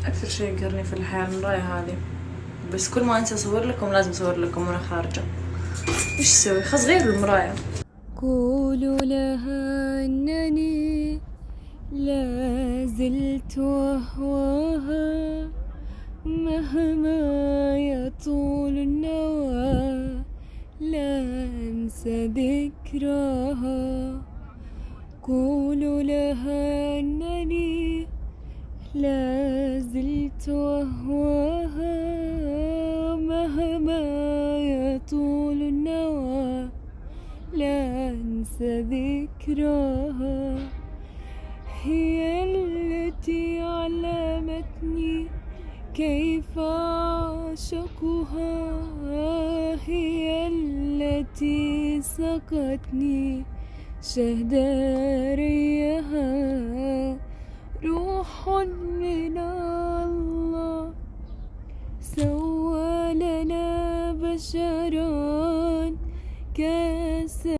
أكثر شيء يقهرني في الحياة المراية هذه، بس كل ما أنسى أصور لكم لازم أصور لكم وأنا خارجة. إيش أسوي؟ خلاص غير المراية. قولوا لها أنني لا زلت أهواها مهما يطول النوى، لا أنسى ذكراها. قولوا لها أنني لا زلت أهواها مهما يطول النوى، لا أنسى ذكراها. هي التي علمتني كيف أعشقها، هي التي سقتني شهد ريها. روح من الله سوى لنا بشرا كاسا